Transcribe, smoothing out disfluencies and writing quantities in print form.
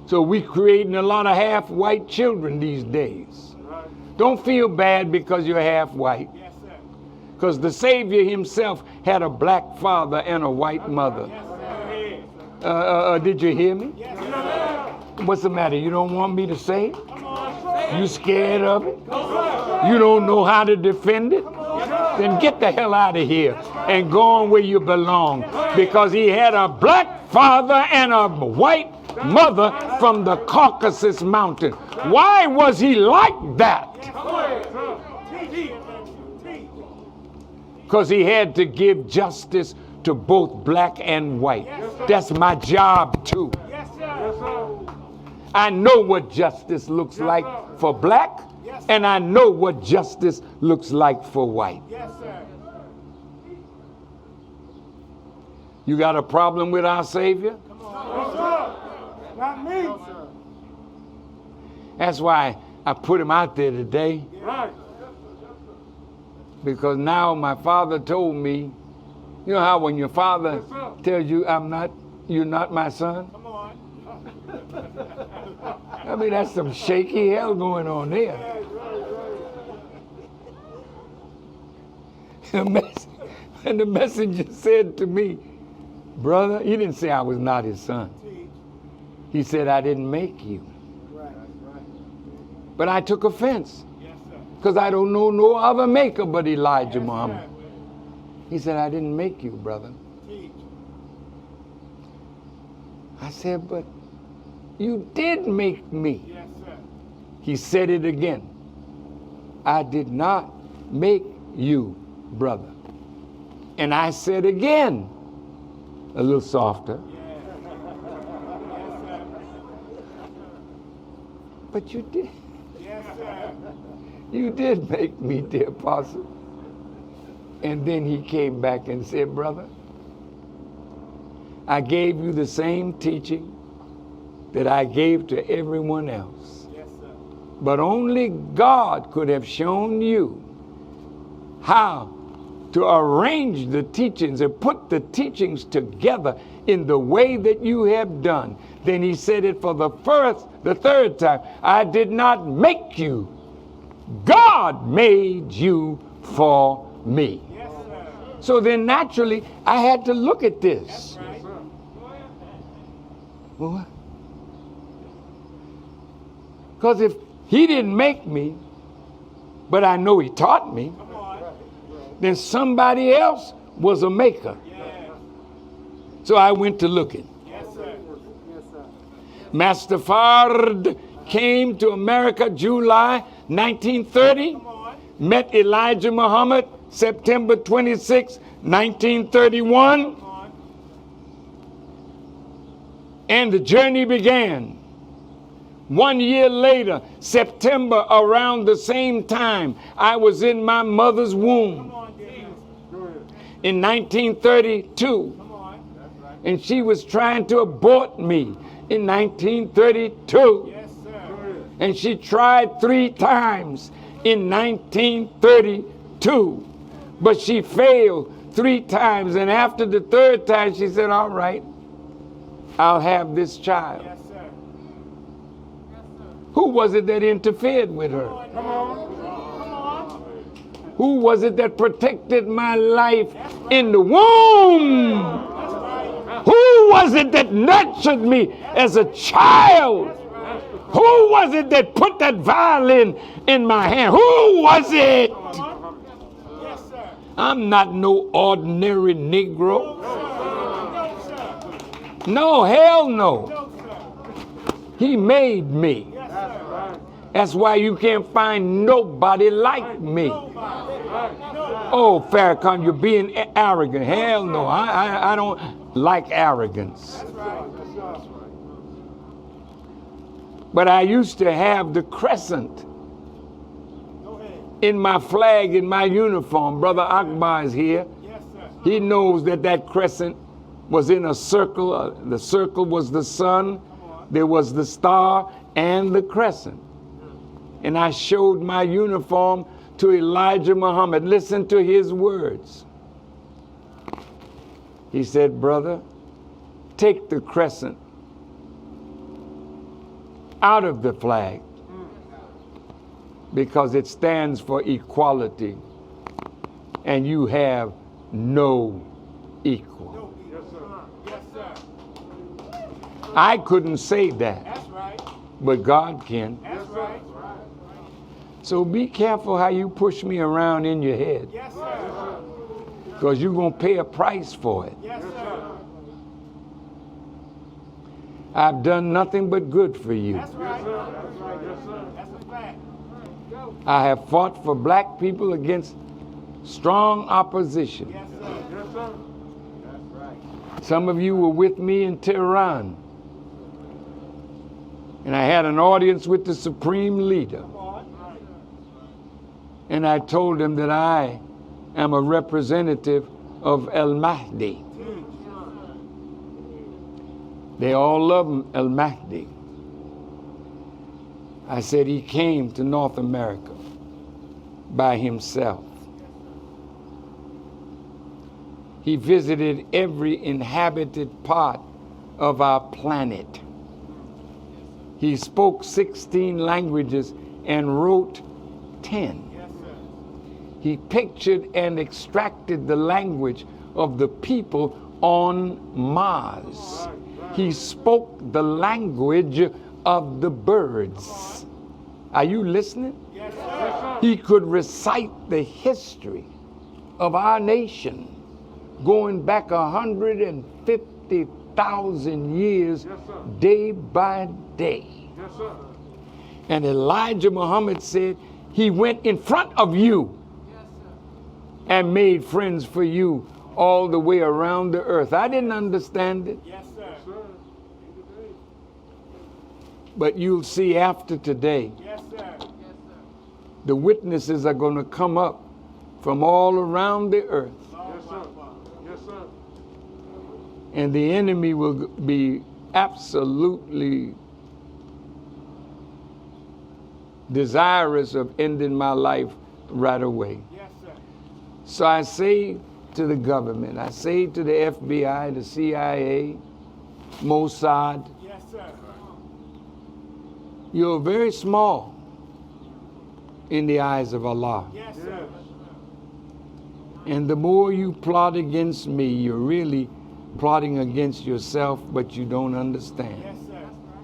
So we creating a lot of half-white children these days. Don't feel bad because you're half-white. Because the Savior himself had a black father and a white mother. Did you hear me? What's the matter? You don't want me to say it? You scared of it? You don't know how to defend it? Then get the hell out of here and go on where you belong. Because he had a black father and a white mother from the Caucasus Mountain. Why was he like that? Because he had to give justice to both black and white. That's my job too. I know what justice looks like for black, and I know what justice looks like for white. You got a problem with our Savior? Not me. That's why I put him out there today. Because now my father told me, you know how when your father tells you, you're not my son? Come on. I mean, that's some shaky hell going on there. And the messenger said to me, brother, he didn't say I was not his son. He said, I didn't make you. But I took offense. Because I don't know no other maker but Elijah Muhammad. He said, I didn't make you, brother. I said, but you did make me. He said it again. I did not make you, brother. And I said again, a little softer. But you did. You did make me, dear apostle. And then he came back and said, brother, I gave you the same teaching that I gave to everyone else. But only God could have shown you how to arrange the teachings and put the teachings together in the way that you have done. Then he said it for the third time. I did not make you. God made you for me. So then naturally, I had to look at this. Because if he didn't make me, but I know he taught me, then somebody else was a maker. So I went to looking. Master Fard came to America July 1930, met Elijah Muhammad September 26, 1931, and the journey began. 1 year later, September, around the same time, I was in my mother's womb in 1932, and she was trying to abort me in 1932. And she tried 3 times in 1932, but she failed 3 times. And after the 3rd time, she said, all right, I'll have this child. Who was it that interfered with her? Who was it that protected my life in the womb? Who was it that nurtured me as a child? Who was it that put that violin in my hand? Who was it? I'm not no ordinary Negro. No, hell no. He made me. That's why you can't find nobody like me. Oh, Farrakhan, you're being arrogant. Hell no, I don't like arrogance. But I used to have the crescent in my flag, in my uniform. Brother Akbar is here. He knows that that crescent was in a circle. The circle was the sun. There was the star and the crescent. And I showed my uniform to Elijah Muhammad. Listen to his words. He said, brother, take the crescent out of the flag because it stands for equality, and you have no equal. Yes, sir. Yes, sir. I couldn't say that, That's right. but God can. That's right. So be careful how you push me around in your head, Yes, sir. because you're going to pay a price for it. Yes, sir. I've done nothing but good for you. That's right. That's right. Yes, sir. That's a fact. I have fought for black people against strong opposition. Yes, sir. Yes, sir. That's right. Some of you were with me in Tehran, and I had an audience with the supreme leader. Come on. And I told him that I am a representative of El Mahdi. They all love El Mahdi. I said he came to North America by himself. He visited every inhabited part of our planet. He spoke 16 languages and wrote 10. Yes, sir. He pictured and extracted the language of the people on Mars. He spoke the language of the birds. Are you listening? Yes, sir. He could recite the history of our nation going back 150,000 years, day by day. Yes, sir. And Elijah Muhammad said, he went in front of you and made friends for you all the way around the earth. I didn't understand it, Yes, sir. but you'll see after today, Yes, sir. the witnesses are going to come up from all around the earth, Yes, sir. Yes, sir. and the enemy will be absolutely desirous of ending my life right away. Yes, sir. So I say to the government, I say to the FBI, the CIA, Mossad, Yes, sir. you're very small in the eyes of Allah. Yes, sir. And the more you plot against me, you're really plotting against yourself, but you don't understand. Yes,